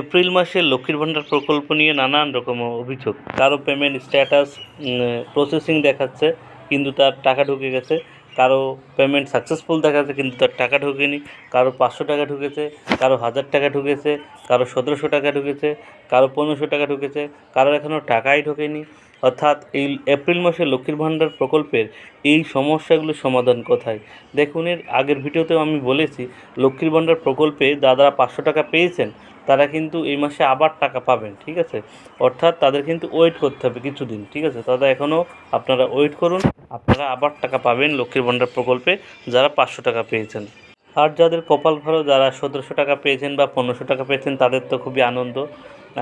April মাসে লক্ষ্মীর ভাণ্ডার প্রকল্প নিয়ে নানান রকম অভিযোগ। কারো পেমেন্ট স্ট্যাটাস প্রসেসিং দেখাচ্ছে কিন্তু তার টাকা ঢুকে গেছে, কারো পেমেন্ট সাকসেসফুল দেখাচ্ছে কিন্তু তার টাকা ঢোকেনি, কারো 500 টাকা ঢুকেছে, কারো 1000 টাকা ঢুকেছে, কারো 1700 টাকা ঢুকেছে, কারো 1500 টাকা ঢুকেছে, কারো এখনও টাকাই ঢোকেনি। অর্থাৎ এই এপ্রিল মাসে লক্ষ্মীর ভাণ্ডার প্রকল্পের এই সমস্যাগুলোর সমাধান কোথায়? দেখুন, এর আগের ভিডিওতেও আমি বলেছি, লক্ষ্মীর ভাণ্ডার প্রকল্পে যারা 500 টাকা পেয়েছেন তারা কিন্তু এই মাসে আবার টাকা পাবেন, ঠিক আছে? অর্থাৎ তাদের কিন্তু ওয়েট করতে হবে কিছুদিন, ঠিক আছে? তারা এখনও আপনারা ওয়েট করুন, আপনারা আবার টাকা পাবেন লক্ষ্মীর ভাণ্ডার প্রকল্পে যারা 500 টাকা পেয়েছেন। আর যাদের কপাল ভালো, যারা 1700 টাকা পেয়েছেন বা 1500 টাকা পেয়েছেন, তাদের তো খুবই আনন্দ।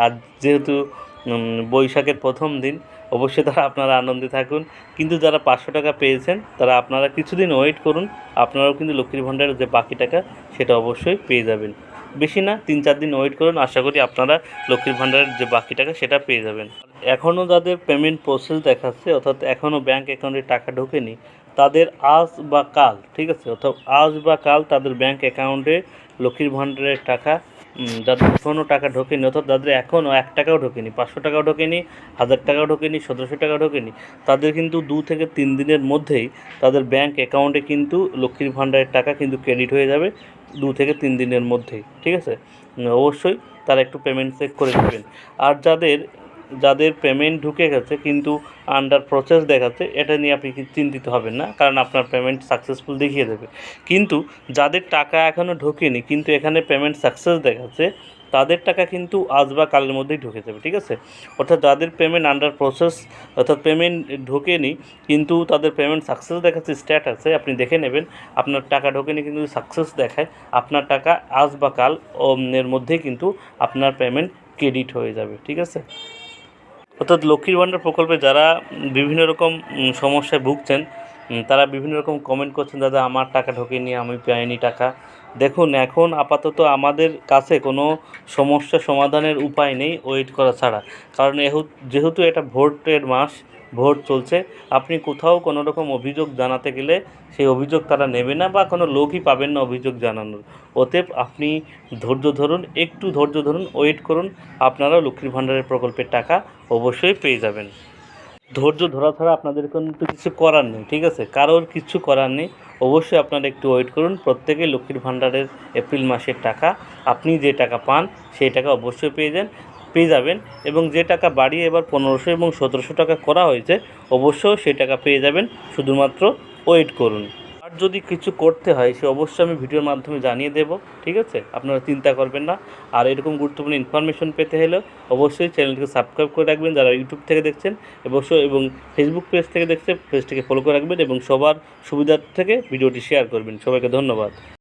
আর যেহেতু বৈশাখের প্রথম দিন, অবশ্যই তারা আপনারা আনন্দে থাকুন। কিন্তু যারা 500 টাকা পেয়েছেন তারা আপনারা কিছুদিন ওয়েট করুন, আপনারাও কিন্তু লক্ষ্মীর ভাণ্ডারের যে বাকি টাকা সেটা অবশ্যই পেয়ে যাবেন। বেশি না, 3-4 দিন ওয়েট করুন, আশা করি আপনারা লক্ষ্মীর ভাণ্ডারের যে বাকি টাকা সেটা পেয়ে যাবেন। এখনও যাদের পেমেন্ট প্রসেস দেখাচ্ছে, অর্থাৎ এখনও ব্যাঙ্ক অ্যাকাউন্টে টাকা ঢোকেনি, তাদের আজ বা কাল, ঠিক আছে, অর্থাৎ আজ বা কাল তাদের ব্যাঙ্ক অ্যাকাউন্টে লক্ষ্মীর ভাণ্ডারের টাকা, যাদের এখনও টাকা ঢোকেনি, অর্থাৎ যাদের এখনও 1 টাকাও ঢোকেনি, 500 টাকাও ঢোকেনি, 1000 টাকাও ঢোকেনি, 1700 টাকাও ঢোকেনি, তাদের কিন্তু 2 থেকে 3 দিনের মধ্যেই তাদের ব্যাঙ্ক অ্যাকাউন্টে কিন্তু লক্ষ্মীর ভাণ্ডারের টাকা কিন্তু ক্রেডিট হয়ে যাবে 2 থেকে 3 দিনের মধ্যেই, ঠিক আছে? অবশ্যই তারা একটু পেমেন্ট চেক করে নেবেন। আর যাদের পেমেন্ট ঢুকে গেছে কিন্তু আন্ডার প্রসেস দেখাচ্ছে, এটা নিয়ে আপনি চিন্তিত হবেন না, কারণ আপনার পেমেন্ট সাকসেসফুল দেখিয়ে দেবে। কিন্তু যাদের টাকা এখনও ঢোকেনি কিন্তু এখানে পেমেন্ট সাকসেস দেখাচ্ছে, তাদের টাকা কিন্তু আজ বা কালের মধ্যেই ঢুকে যাবে, ঠিক আছে? অর্থাৎ যাদের পেমেন্ট আন্ডার প্রসেস, অর্থাৎ পেমেন্ট ঢোকেনি কিন্তু তাদের পেমেন্ট সাকসেস দেখাচ্ছে স্ট্যাটাসে, আপনি দেখে নেবেন আপনার টাকা ঢোকেনি কিন্তু সাকসেস দেখায়, আপনার টাকা আজ বা কাল এর মধ্যেই কিন্তু আপনার পেমেন্ট ক্রেডিট হয়ে যাবে, ঠিক আছে? অর্থাৎ লক্ষ্মীর ভাণ্ডার প্রকল্পে যারা বিভিন্ন রকম সমস্যায় ভুগছেন, তারা বিভিন্ন রকম কমেন্ট করছেন, দাদা আমার টাকা ঢোকেনি, আমি পাইনি টাকা। দেখুন, এখন আপাতত আমাদের কাছে কোনো সমস্যা সমাধানের উপায় নেই ওয়েট করা ছাড়া। কারণ যেহেতু এটা ভোটের মাস, ভোট চলছে, আপনি কোথাও কোনো রকম অভিযোগ জানাতে গেলে সেই অভিযোগ তারা নেবে না বা কোনো লোকই পাবেন না অভিযোগ জানানোর। অতএব আপনি ধৈর্য ধরুন, একটু ধৈর্য ধরুন, ওয়েট করুন, আপনারাও লক্ষ্মীর ভাণ্ডারের প্রকল্পের টাকা অবশ্যই পেয়ে যাবেন। ধৈর্য ধরা ছাড়া আপনাদের কিন্তু কিছু করার নেই, ঠিক আছে? কারোর কিছু করার নেই, অবশ্যই আপনারা একটু ওয়েট করুন। প্রত্যেকেই লক্ষ্মীর ভাণ্ডারের এপ্রিল মাসের টাকা, আপনি যে টাকা পান সেই টাকা অবশ্যই পেয়ে যাবেন। এবং যে টাকা বাড়িয়ে এবার 1500 এবং 1700 টাকা করা হয়েছে, অবশ্যই সেই টাকা পেয়ে যাবেন, শুধুমাত্র ওয়েট করুন। আর যদি কিছু করতে হয় সে অবশ্যই আমি ভিডিওর মাধ্যমে জানিয়ে দেব, ঠিক আছে? আপনারা চিন্তা করবেন না। আর এরকম গুরুত্বপূর্ণ ইনফরমেশন পেতে হলে অবশ্যই চ্যানেলটিকে সাবস্ক্রাইব করে রাখবেন যারা ইউটিউব থেকে দেখছেন, অবশ্যই, এবং ফেসবুক পেজ থেকে দেখছেন পেজটিকে ফলো করে রাখবেন এবং সবার সুবিধার থেকে ভিডিওটি শেয়ার করবেন। সবাইকে ধন্যবাদ।